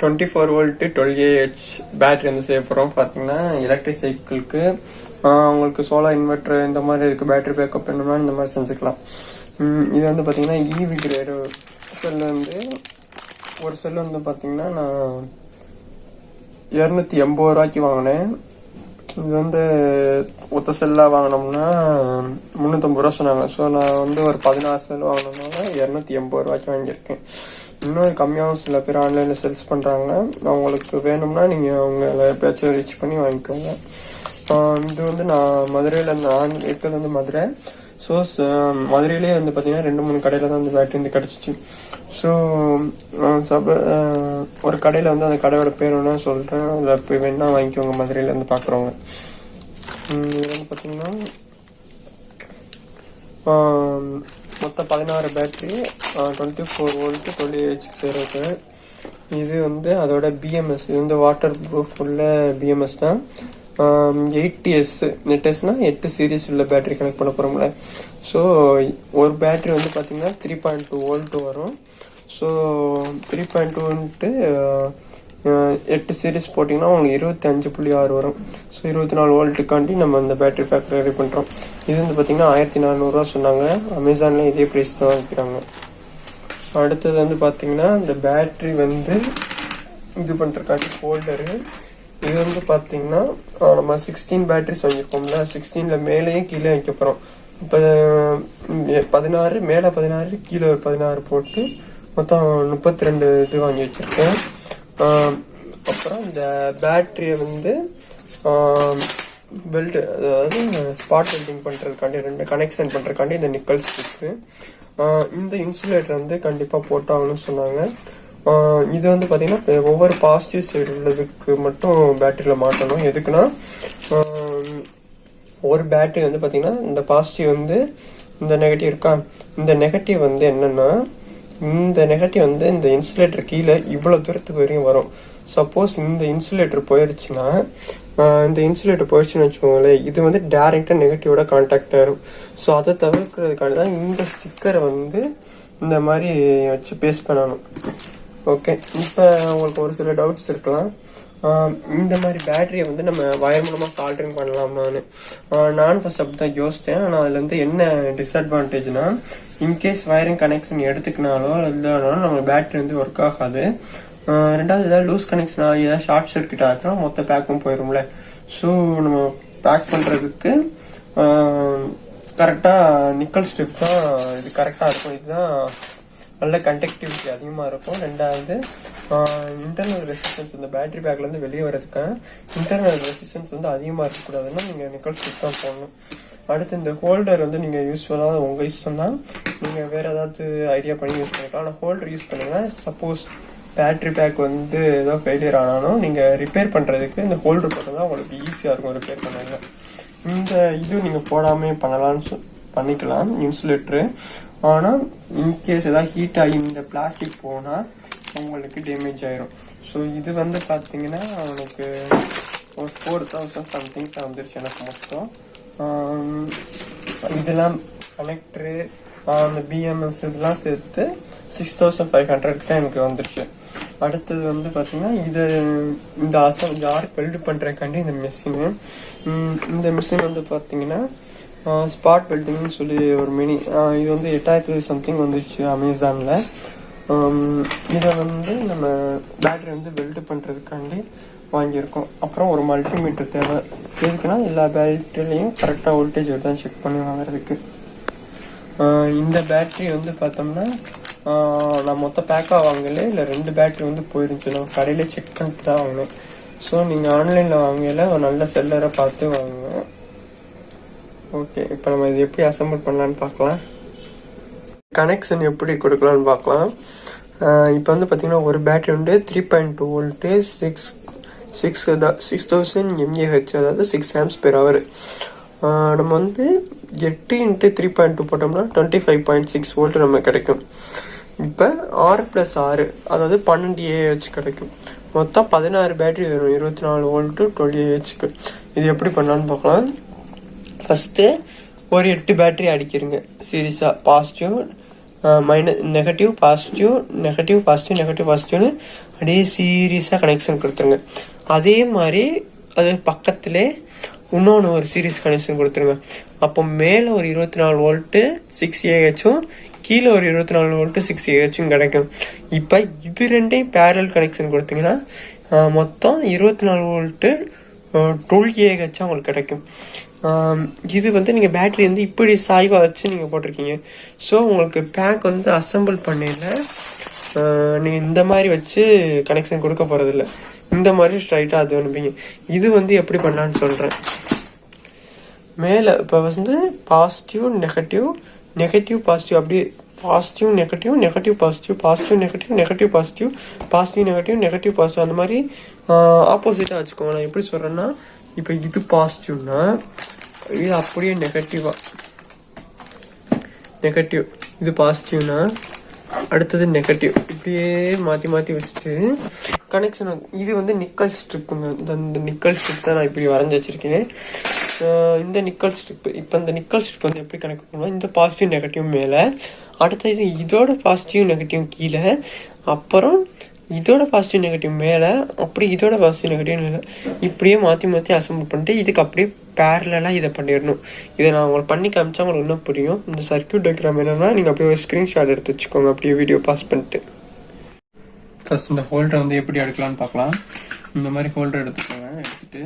Twenty-four volt 12Ah battery வந்து செய்ய போகிறோம். பார்த்தீங்கன்னா எலக்ட்ரிக் சைக்கிளுக்கு உங்களுக்கு சோலார் இன்வெர்டர் இந்த மாதிரி இருக்குது. பேட்டரி பேக்கப் வேணும்னா இந்த மாதிரி செஞ்சுக்கலாம். இது வந்து பார்த்தீங்கன்னா ஈவி கிரேடு செல்லு வந்து ஒரு செல்லு வந்து பார்த்தீங்கன்னா நான் 280 ரூபாய்க்கு வாங்கினேன். இது வந்து ஒத்த செல்லாக வாங்கினோம்னா 350 ரூபா சொன்னாங்க. ஸோ நான் வந்து ஒரு 16 செல் வாங்கினோம்னால 280 ரூபாய்க்கு வாங்கியிருக்கேன். இன்னும் கம்மியாகவும் சில பேர் ஆன்லைனில் சேல்ஸ் பண்ணுறாங்க. அவங்களுக்கு வேணும்னா நீங்கள் அவங்கள எப்பயாச்சும் ரீச் பண்ணி வாங்கிக்கோங்க. இது வந்து நான் மதுரையில் நான் இருக்கிறது வந்து மதுரை. ஸோ மதுரையிலே வந்து பார்த்தீங்கன்னா 2-3 கடையில் தான் அந்த பேட்டரி வந்து கிடச்சிச்சு. ஸோ ஒரு கடையில் வந்து அந்த கடையோட பேர் வேணா சொல்கிறேன். அதில் போய் வேணா வாங்கிக்கோங்க மதுரையில் வந்து பார்க்குறவங்க. இது வந்து பார்த்தீங்கன்னா மொத்தம் 16 பேட்டரி 24 வோல்ட் 12Ah சேருக்கு. இது வந்து அதோட பிஎம்எஸ். இது வந்து வாட்டர் ப்ரூஃப் உள்ள பிஎம்எஸ் தான். 8S 8 சீரீஸ் உள்ள பேட்டரி கனெக்ட் பண்ண போகிறோம்ல. ஸோ ஒரு பேட்டரி வந்து பார்த்தீங்கன்னா 3.2 வோல்ட் வரும். ஸோ 3.2 8 சீரீஸ் போட்டிங்கன்னா உங்களுக்கு 25.6 வரும். ஸோ 24 வோல்ட்டுக்காண்டி நம்ம அந்த பேட்டரி பேக் ரெடி பண்ணுறோம். இது வந்து பார்த்தீங்கன்னா 1400 ரூபா சொன்னாங்க. அமேசானில் இதே ப்ரைஸ் தான் வைக்கிறாங்க. அடுத்தது வந்து பார்த்தீங்கன்னா இந்த பேட்டரி வந்து இது பண்ணுறக்காண்டி ஹோல்டரு. இது வந்து பார்த்தீங்கன்னா நம்ம 16 பேட்டரிஸ் வாங்கியிருக்கோம்ல. 16ல் மேலேயும் கீழே வைக்க போகிறோம். இப்போ 16 மேலே 16 கீழே ஒரு 16 போட்டு மொத்தம் 32 இது வாங்கி வச்சுருக்கேன். அப்புறம் இந்த பேட்டரியை வந்து பெல்ட், அதாவது ஸ்பாட் வெல்டிங் பண்ணுறதுக்காண்டி 2 கனெக்ஷன் பண்ணுறதுக்காண்டி இந்த நிக்கல்ஸ் இருக்கு. இந்த இன்சுலேட்டர் வந்து கண்டிப்பாக போட்டாகணும்னு சொன்னாங்க. இது வந்து பார்த்தீங்கன்னா ஒவ்வொரு பாசிட்டிவ் சைடு உள்ளதுக்கு மட்டும் பேட்டரியில் மாட்டணும். எதுக்குன்னா ஒரு பேட்டரி வந்து பார்த்தீங்கன்னா இந்த பாசிட்டிவ் வந்து இந்த நெகட்டிவ் இருக்கா, இந்த நெகட்டிவ் வந்து என்னன்னா இந்த நெகட்டிவ் வந்து இந்த இன்சுலேட்டர் கீழே இவ்வளோ தூரத்துக்கு வரையும் வரும். சப்போஸ் இந்த இன்சுலேட்டர் போயிடுச்சுன்னா வச்சுக்கோங்களேன், இது வந்து டைரெக்டாக நெகட்டிவோட கான்டாக்ட் ஆயிரும். ஸோ அதை தவிர்க்கிறதுக்காண்டி தான் இந்த ஸ்டிக்கரை வந்து இந்த மாதிரி வச்சு பேஸ்ட் பண்ணணும். ஓகே, இப்போ உங்களுக்கு ஒரு சில டவுட்ஸ் இருக்கலாம். இந்த மாதிரி பேட்டரியை வந்து நம்ம வயர் மூலமாக சால்டரிங் பண்ணலாமான்னு. நான் ஃபர்ஸ்ட் அப்படி தான் யோசித்தேன். ஆனால் அதில் வந்து என்ன டிஸ்அட்வான்டேஜ்னா, இன்கேஸ் வயரிங் கனெக்ஷன் எடுத்துக்கினாலோ இல்லைனாலும் நம்ம பேட்டரி வந்து ஒர்க் ஆகாது. ரெண்டாவது ஏதாவது லூஸ் கனெக்ஷன் ஆகி ஏதாவது ஷார்ட் சர்க்கியூட் ஆச்சுன்னா மொத்த பேக்கும் போயிடும்ல. ஸோ நம்ம பேக் பண்ணுறதுக்கு கரெக்டாக நிக்கல் ஸ்ட்ரிப் தான் இது கரெக்டாக இருக்கும். இதுதான் நல்ல கண்டக்டிவிட்டி அதிகமாக இருக்கும். ரெண்டாவது இன்டர்னல் ரெசிஸ்டன்ஸ், இந்த பேட்டரி பேக்லேருந்து வெளியே வரதுக்காக இன்டர்னல் ரெசிஸ்டன்ஸ் வந்து அதிகமாக இருக்கக்கூடாதுன்னா நீங்கள் நிக்கல் ஸ்ட்ரிப் தான் போடணும். அடுத்து இந்த ஹோல்டர் வந்து நீங்கள் யூஸ்ஃபுல்லாக உங்கள் இஷ்டம் தான், நீங்கள் வேறு ஏதாவது ஐடியா பண்ணி யூஸ் பண்ணிக்கலாம். ஆனால் ஹோல்டர் யூஸ் பண்ணுங்கன்னா சப்போஸ் பேட்டரி பேக் வந்து ஏதோ ஃபெயிலியர் ஆனாலும் நீங்கள் ரிப்பேர் பண்ணுறதுக்கு இந்த ஹோல்டர் போட்டால் தான் உங்களுக்கு ஈஸியாக இருக்கும் ரிப்பேர் பண்ணாங்க. இந்த இது நீங்கள் போடாமே பண்ணிக்கலாம் இன்சுலேட்டரு. ஆனால் இன்கேஸ் ஏதாவது ஹீட் ஆகி இந்த பிளாஸ்டிக் போனால் உங்களுக்கு டேமேஜ் ஆயிரும். ஸோ இது வந்து பார்த்தீங்கன்னா அவனுக்கு ஒரு 4000 சம்திங் வந்துருச்சு எனக்கு மொத்தம். இதெல்லாம் கனெக்டரு அந்த பிஎம்எஸ் இதெல்லாம் சேர்த்து 6500 தான் எனக்கு வந்துருச்சு. அடுத்தது வந்து பார்த்தீங்கன்னா இந்த ஜார் வெல்டு பண்ணுறதுக்காண்டி இந்த மிஷின் வந்து பார்த்தீங்கன்னா ஸ்பாட் வெல்டிங்னு சொல்லி ஒரு மினி, இது வந்து 8000 சம்திங் வந்துருச்சு அமேசானில். இதை வந்து நம்ம பேட்டரி வந்து வெல்டு பண்ணுறதுக்காண்டி வாங்கியிருக்கோம். அப்புறம் ஒரு மல்டிமீட்டர் தேவை. எதுக்குன்னா எல்லா பேட்டரிலையும் கரெக்டாக வோல்டேஜ் தான் செக் பண்ணி வாங்குறதுக்கு. இந்த பேட்டரி வந்து பார்த்தோம்னா நான் மொத்த பேக்காக வாங்கல, இல்லை 2 பேட்டரி வந்து போயிருந்துச்சு. நான் கடையில செக் பண்ணிட்டு தான் வாங்கினேன். ஸோ நீங்கள் ஆன்லைனில் வாங்கல ஒரு நல்ல செல்லரை பார்த்து வாங்குங்க. ஓகே, இப்போ நம்ம இது எப்படி அசம்பிள் பண்ணலான்னு பார்க்கலாம். கனெக்ஷன் எப்படி கொடுக்கலான்னு பார்க்கலாம். இப்போ வந்து பார்த்தீங்கன்னா ஒரு பேட்டரி வந்து 3.2 வோல்ட்டு 6000 mAh, அதாவது 6 amps/hour. நம்ம வந்து 8 × 3.2 போட்டோம்னா 25.6 வோல்ட் நம்ம கிடைக்கும். இப்போ 6+6 அதாவது 12Ah கிடைக்கும். மொத்தம் 16 பேட்டரி வரும் 24 வோல்ட்டு 12 Ah. இது எப்படி பண்ணலான்னு பார்க்கலாம். ஃபஸ்ட்டு ஒரு 8 பேட்டரி அடிக்கிறங்க சீரியஸாக, positive negative positive negative positive negative பாசிட்டிவ்னு அப்படியே சீரியஸாக கனெக்ஷன் கொடுத்துருங்க. அதே மாதிரி அது பக்கத்திலே இன்னொன்று ஒரு சீரியஸ் கனெக்ஷன் கொடுத்துருங்க. அப்போ மேலே ஒரு 24 வோல்ட்டு 6Ah கீழே ஒரு 24 வோல்ட்டு 6Ah கிடைக்கும். இப்போ இது ரெண்டையும் பேரல் கனெக்ஷன் கொடுத்தீங்கன்னா மொத்தம் 24 வோல்ட்டு 12Ah உங்களுக்கு கிடைக்கும். இது வந்து நீங்கள் பேட்டரி வந்து இப்படி சாய்வாக வச்சு நீங்கள் போட்டிருக்கீங்க. ஸோ உங்களுக்கு பேக் வந்து அசம்பிள் பண்ணல நீங்கள் இந்த மாதிரி வச்சு கனெக்ஷன் கொடுக்க போகிறதில்ல. இந்த மாதிரி ஸ்ட்ரைட்டாக அது அனுப்பிங்க. இது வந்து எப்படி பண்ணலான்னு சொல்கிறேன். மேலே இப்போ வந்து பாசிட்டிவ் நெகட்டிவ் நெகட்டிவ் பாசிட்டிவ் அப்படியே positive negative negative positive positive negative negative positive positive negative negative positive அந்த மாதிரி ஆப்போசிட்டாக வச்சுக்கோங்க. நான் எப்படி சொல்கிறேன்னா, இப்போ இது பாசிட்டிவ்னா இது அப்படியே நெகட்டிவ் இது பாசிட்டிவ்னா அடுத்தது நெகட்டிவ், இப்படியே மாற்றி மாற்றி வச்சுட்டு கனெக்ஷன். இது வந்து நிக்கல் ஸ்ட்ரிப்புங்க. இந்த நிக்கல் ஸ்ட்ரிப் தான் நான் இப்படி வரைஞ்சி வச்சுருக்கேன். இந்த நிக்கல் ஸ்ட்ரிப், இப்போ இந்த நிக்கல் ஸ்ட்ரிப் வந்து எப்படி கனெக்ட் பண்ணுவோம், இந்த பாசிட்டிவ் நெகட்டிவ் மேலே, அடுத்தது இதோட பாசிட்டிவ் நெகட்டிவ் கீழே, அப்புறம் இதோட பாசிட்டிவ் நெகட்டிவ் மேலே, அப்படி இதோட பாசிட்டிவ் நெகட்டிவ் மேலே, இப்படியே மாற்றி மாற்றி அசம்பிள் பண்ணிட்டு இதுக்கு அப்படியே பேரலாக இதை பண்ணிடணும். இதை நான் உங்களுக்கு பண்ணி காமிச்சா உங்களுக்கு இன்னும் புரியும். இந்த சர்க்யூட் டயக்ராம் என்னென்னா நீங்கள் அப்படியே ஒரு ஸ்க்ரீன்ஷாட் எடுத்து வச்சுக்கோங்க, அப்படியே வீடியோ பாஸ் பண்ணிட்டு. ஃபர்ஸ்ட் இந்த ஹோல்டரை வந்து எப்படி எடுக்கலான்னு பார்க்கலாம். இந்த மாதிரி ஹோல்டர் எடுத்துக்கோங்க. எடுத்துட்டு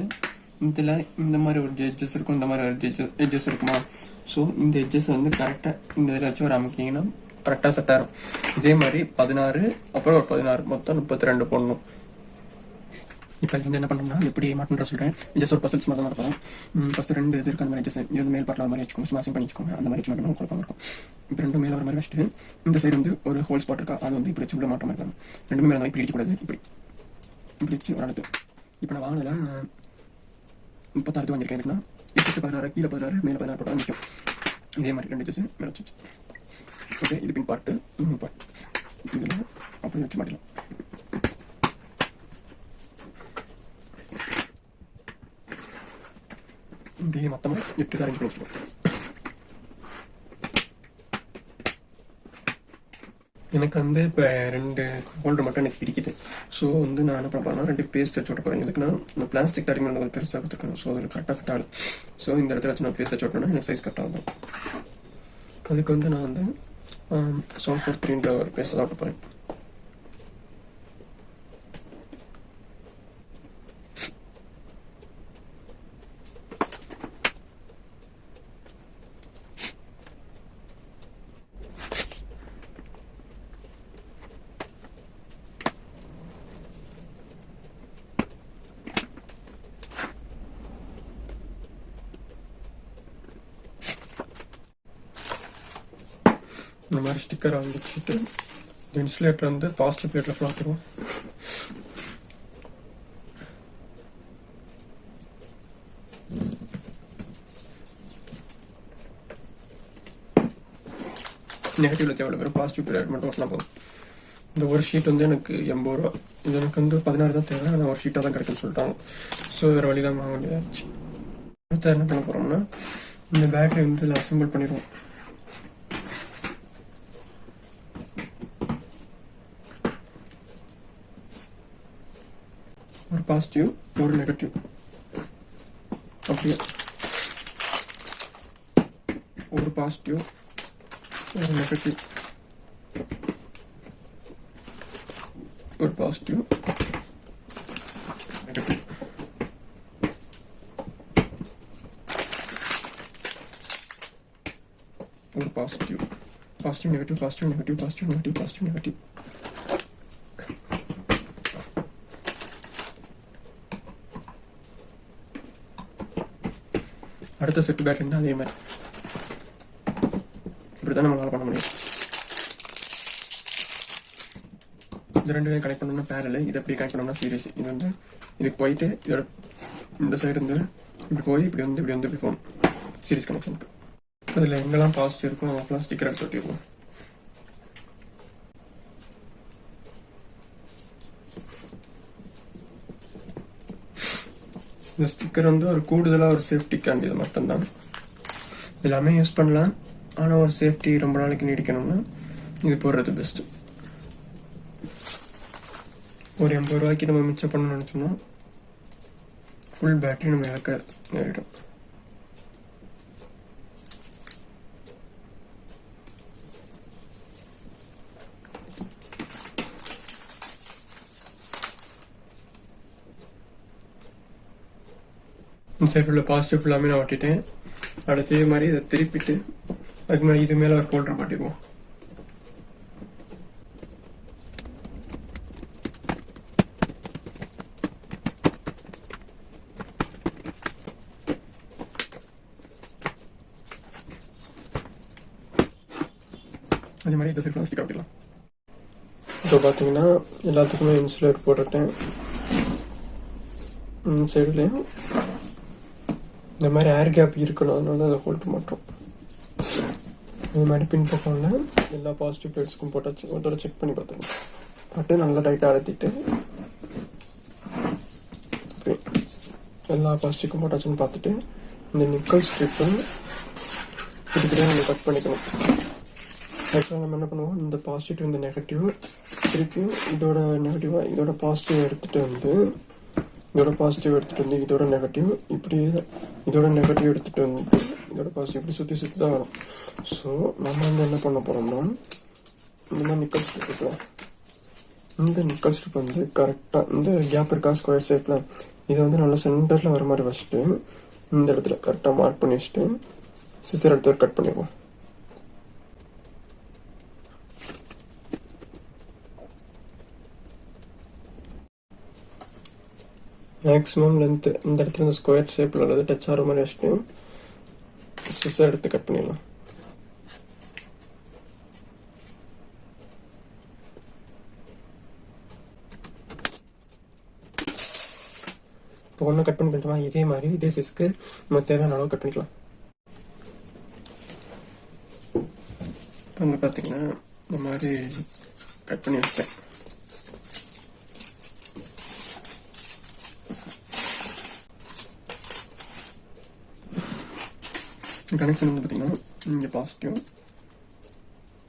இதில் இந்த மாதிரி ஒரு எட்ஜஸ் இருக்கும், இந்த மாதிரி ஒரு எட்ஜஸ் இருக்குமா. ஸோ இந்த எட்ஜஸ் வந்து கரெக்டாக இந்த இதில் வச்சு ஒரு அமைக்கிங்கன்னா கரெக்டாக செட் ஆகும். இதே மாதிரி 16 அப்புறம் ஒரு 16 மொத்தம் 32 போடணும். இப்போ இது வந்து என்ன பண்ணணும்னா எப்படி மாட்டேன்ற சொல்கிறேன். ஜஸ்ட் ஒரு பசல்ஸ் மாதிரி தான் இருக்கும். ஃபஸ்ட்டு 2 இது இருக்குது, அந்த மாதிரி ஜஸ்ட் இது வந்து மேல் பாட்டில் மாதிரி வச்சுக்கோங்க, ஸ்மாஷிங் பண்ணி வச்சுக்கோங்க. அந்த மாதிரி வச்சு குழப்பம் இருக்கும். இப்போ 2 மேலே ஒரு மாதிரி வச்சுட்டு இந்த சைடு வந்து ஒரு ஹோல் ஸ்பாட் இருக்கா, அது வந்து இப்படி வச்சு உள்ள மாற்ற மாதிரி இருக்கும். 2 மேலே இப்படி இருக்கக்கூடாது, இப்படி வச்சு ஒரு அடுத்து. இப்போ நான் வாங்கினதில் 36 வாங்கியிருக்கேன். இருக்குன்னா 16 கீழே 16 மேலே 16 போட்டால் நிற்கும். இதே மாதிரி 2 ஜஸ்ட் மேலே வச்சு ஓகே. இது பின் பார்ட்டு பார்ட் இதில் அப்படி வச்சு மாட்டலாம். இப்படியே மொத்தமாக 8 அரேஞ்ச் பண்ணி வச்சுக்கோங்க. எனக்கு வந்து இப்போ 2 ஹோல்டர் மட்டும் எனக்கு பிடிக்குது. ஸோ வந்து நான் என்ன பண்ண போகிறேன்னா 2 பேஸ்ட் வச்சு விட்ட போகிறேன். இதுக்குன்னா இந்த பிளாஸ்டிக் தடிமன் கொஞ்சம் பெருசாக கொடுத்துருக்கேன். ஸோ அதில் கரெக்டாக ஃபிட் ஆகும். ஸோ இந்த இடத்துல வச்சு நான் பேஸ்ட் வச்சு விட்டோன்னா எனக்கு சைஸ் கரெக்டாக இருக்கும். அதுக்கு வந்து நான் வந்து 743 ஒரு பேஸ்ட் தான் விட்ட போகிறேன். இந்த மாதிரி ஸ்டிக்கர் வாங்கி வச்சுட்டு இன்சுலேட்டர் வந்து பாசிட்டிவ் பிளேட்டில் ஃப்ளாட்டுருவோம். நெகட்டிவ்ல தேவையில்ல, வெறும் பாசிட்டிவ் பிளேட் மட்டும் ஒட்டினா போதும். இந்த ஒரு ஷீட் வந்து எனக்கு 80 ரூபா. இது எனக்கு வந்து 16 தான் தேவை. ஆனால் ஒரு ஷீட்டாக தான் கிடைக்குன்னு சொல்லிட்டாங்க. ஸோ வேறு வழி தான் வாங்க வேண்டியதாச்சு. அடுத்து என்ன பண்ண போகிறோம்னா இந்த பேட்டரி வந்து இதில் அசம்பிள் பண்ணிடுவோம். ஒரு பாசிட்டிவ் ஒரு நெகட்டிவ், அப்படியே ஒரு பாசிட்டிவ் ஒரு நெகட்டிவ், ஒரு பாசிட்டிவ் நெகட்டிவ், ஒரு positive positive negative positive negative positive negative positive negative. அடுத்த செட் பேட்டரி தான் அதே மாதிரி இப்படி தான் நம்மளால பண்ண முடியும். இந்த 2 கனெக்ட் பண்ணோம்னா பேரல், இதை எப்படி கனெக்ட் பண்ணோம்னா சீரியஸ். இது வந்து இதுக்கு போயிட்டு இதோட இந்த சைடு இருந்து இப்படி போய் இப்படி வந்து இப்படி போகணும் சீரியஸ் கனெக்ஷனுக்கு. அதில் எங்கெல்லாம் பாசிட்டிவ் இருக்கும் அப்பெல்லாம் ஸ்டிக்கர் எடுத்து ஒட்டிடுவோம். இந்த ஸ்டிக்கர் வந்து ஒரு கூடுதலாக ஒரு சேஃப்டிக்காண்டி இது மட்டும்தான். எல்லாமே யூஸ் பண்ணலாம், ஆனால் ஒரு சேஃப்டி ரொம்ப நாளைக்கு நீடிக்கணும்னா இது போடுறது பெஸ்ட்டு. ஒரு 80 ரூபாய்க்கு நம்ம மிச்சம் பண்ணணும்னு நினச்சோம்னா ஃபுல் பேட்டரி நம்ம இழக்க நேரிடும். இந்த சைடு உள்ள பாசிட்டிவ் ஃபுல்லாமே நான் ஒட்டிட்டேன். அடுத்தே மாதிரி இதை திருப்பிட்டு அதுக்கு மேலே இது மேலே ஒரு ஹோல்டர் மாட்டிடுவோம். அதே மாதிரி இந்த சைடு ஸ்டிக் ஆட்டிடலாம். இப்போ பார்த்தீங்கன்னா எல்லாத்துக்குமே இன்சுலேட் போட்டுட்டேன். சைடுலேயும் இந்த மாதிரி ஏர் கேப் இருக்கணும், அதனால தான் அதை ஹோல்ட் மாட்டோம். இது மாதிரி பின்பக்கம்ல எல்லா பாசிட்டிவ் பிளேட்ஸ்க்கும் போட்டாச்சு. ஒரு தடவை செக் பண்ணி பார்த்துருங்க. பட்டு நல்லா டைட்டாக அழுத்திட்டு எல்லா பாசிட்டிவ்க்கும் போட்டாச்சுன்னு பார்த்துட்டு இந்த நிக்கல் ஸ்ட்ரிப்பை இதுக்கிட்டே நம்ம கட் பண்ணிக்கணும். ஆக்சுவலாக நம்ம என்ன பண்ணுவோம், இந்த பாசிட்டிவ் இந்த நெகட்டிவ் திருப்பியும் இதோட நெகட்டிவாக இதோட பாசிட்டிவ் எடுத்துகிட்டு வந்து இதோட நெகட்டிவ் இப்படி இதோட நெகட்டிவ் எடுத்துகிட்டு வந்து இதோட பாசிட்டிவ் இப்படி சுற்றி தான் வரும். ஸோ நம்ம வந்து என்ன பண்ண போகிறோம்னா இந்த மாதிரி நிக்கல் ஸ்ட்ரிப் இருக்கலாம். இந்த நிக்கல் ஸ்ட்ரிப் வந்து கரெக்டாக இந்த கேப் இருக்கா ஸ்கொயர் ஷேப்பில் இதை வந்து நல்லா சென்டரில் வர மாதிரி வச்சுட்டு இந்த இடத்துல கரெக்டாக மார்க் பண்ணி வச்சுட்டு சிசர் எடுத்து கட் பண்ணிடுவோம். மேக்ஸிமம் லென்த்து இந்த இடத்துல இந்த ஸ்கொயர் ஷேப்பில் உள்ளது டச் ஆகிற மாதிரி வச்சுட்டு சிசர் எடுத்து கட் பண்ணிடலாம். இப்போ ஒன்று கட் பண்ணிட்டோமா, இதே மாதிரி இதே சைஸ்க்கு நம்ம தேவையான அளவு கட் பண்ணிக்கலாம். இப்போ வந்து பார்த்தீங்கன்னா இந்த மாதிரி கட் பண்ணி வச்சுட்டேன். கனெக்ஷன் வந்து பார்த்தீங்கன்னா இங்கே பாசிட்டிவ்,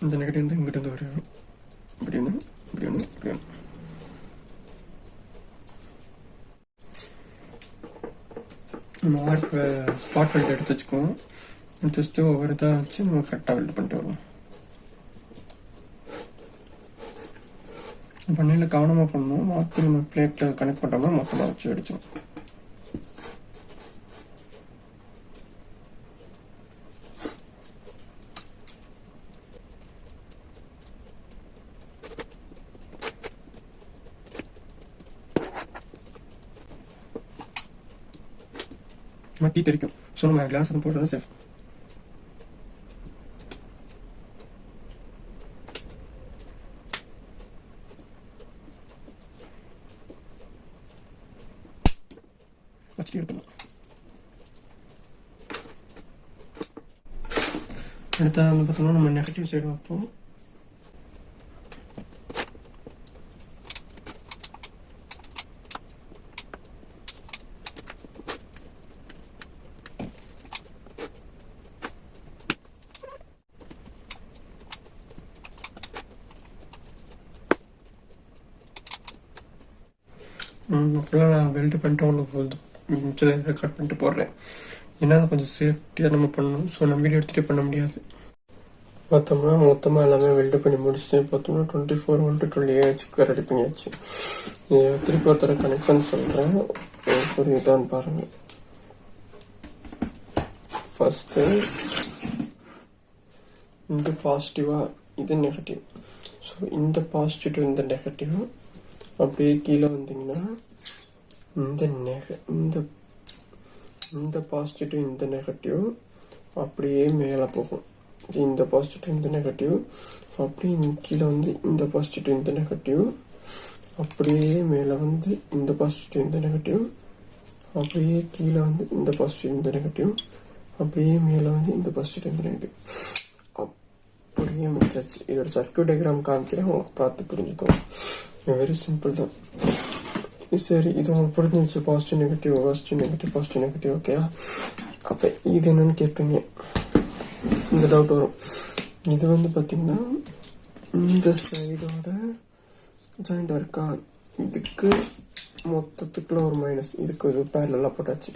இந்த நெகட்டிவ் வந்து இங்கிட்ட வந்து வரும். இப்படி ஒன்று நம்ம ஆர்க் ஸ்பாட் வெல்ட் எடுத்து வச்சுக்குவோம். எடுத்து வச்சுட்டு ஒவ்வொரு இதாக வச்சு நம்ம கரெக்டாக வெல்ட் பண்ணிட்டு வருவோம். பண்ணையில் கவனமாக பண்ணணும். மாற்றி நம்ம பிளேட்டில் கனெக்ட் பண்ணுறோம்னா மொத்தமாக வச்சு அடிச்சோம். டீ தெரிக்கும். ஸோ நம்ம கிளாஸ் போடுறது சேஃப். வச்சுட்டு எடுத்துக்கலாம். அடுத்த வந்து பார்த்தோம்னா நம்ம நெகட்டிவ் சைடு வைப்போம். ஃபுல்லாக நான் வெல்ட் பண்ணிட்டு உங்களுக்கு மிச்சத்தை கட் பண்ணிட்டு போடுறேன். ஏன்னா அது கொஞ்சம் சேஃப்டியாக நம்ம பண்ணணும். ஸோ நம்ம வீடியோ எடுத்துகிட்டே பண்ண முடியாது. பார்த்தோம்னா மொத்தமாக எல்லாமே வெல்டு பண்ணி முடிச்சு பார்த்தோம்னா 24 வோல்ட் 20 ரெடி பண்ணியாச்சு. திருப்பி ஒருத்தர கனெக்ஷன் சொல்கிறேன், புரியுதான்னு பாருங்கள். ஃபஸ்ட்டு இந்த பாசிட்டிவாக இது நெகட்டிவ். ஸோ இந்த பாசிட்டிவ் இந்த நெகட்டிவ் அப்படியே கீழே வந்தீங்கன்னா இந்த பாசிட்டிவ் இந்த நெகட்டிவ் அப்படியே மேலே போகும். இந்த பாசிட்டிவ் இந்த நெகட்டிவ் அப்படியே கீழே வந்து இந்த பாசிட்டிவ் இந்த நெகட்டிவ் அப்படியே மேலே வந்து இந்த பாசிட்டிவ் இந்த நெகட்டிவ் அப்படியே கீழே வந்து இந்த பாசிட்டிவ் இந்த நெகட்டிவ் அப்படியே மேலே வந்து இந்த பாசிட்டிவ் இந்த நெகட்டிவ் அப்படியே முடிச்சாச்சு. இதோட சர்க்யூட் டயக்ராம் காமிக்கிறேன், உங்களுக்கு பார்த்து புரிஞ்சுக்கோங்க. வெரி சிம்பிள் தான். சரி, இது உங்களுக்கு புரிஞ்சிருச்சு. Positive negative, positive negative, positive negative. Okay, அப்போ இது என்னன்னு கேட்பீங்க, இந்த டவுட் வரும். இது வந்து பார்த்தீங்கன்னா இந்த சைடோட ஜாயிண்டாக இருக்கா, இதுக்கு மொத்தத்துக்குள்ள ஒரு மைனஸ், இதுக்கு இது பேரலாக போட்டாச்சு,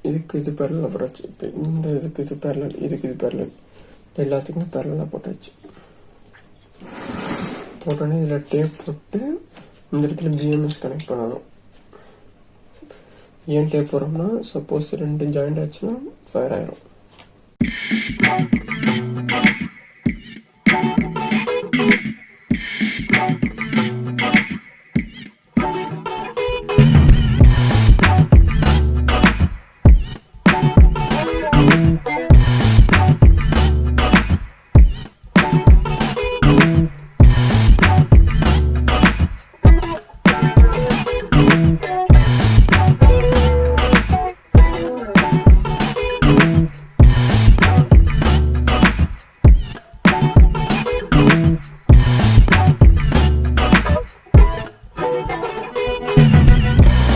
இதுக்கு இது பேரலாக போட்டாச்சு. இப்போ இந்த இதுக்கு இது பேரலல், இதுக்கு இது பேரலல், எல்லாத்துக்குமே பேரலாக போட்டாச்சு. போட்டோன்னே இதில் டேப் போட்டு இந்த இடத்துல பிஎம்எஸ் கனெக்ட் பண்ணணும். ஏன் டேப் போடுறோம்னா, சப்போஸ் 2 ஜாயிண்ட் ஆச்சுன்னா ஃபயர் ஆயிரும்.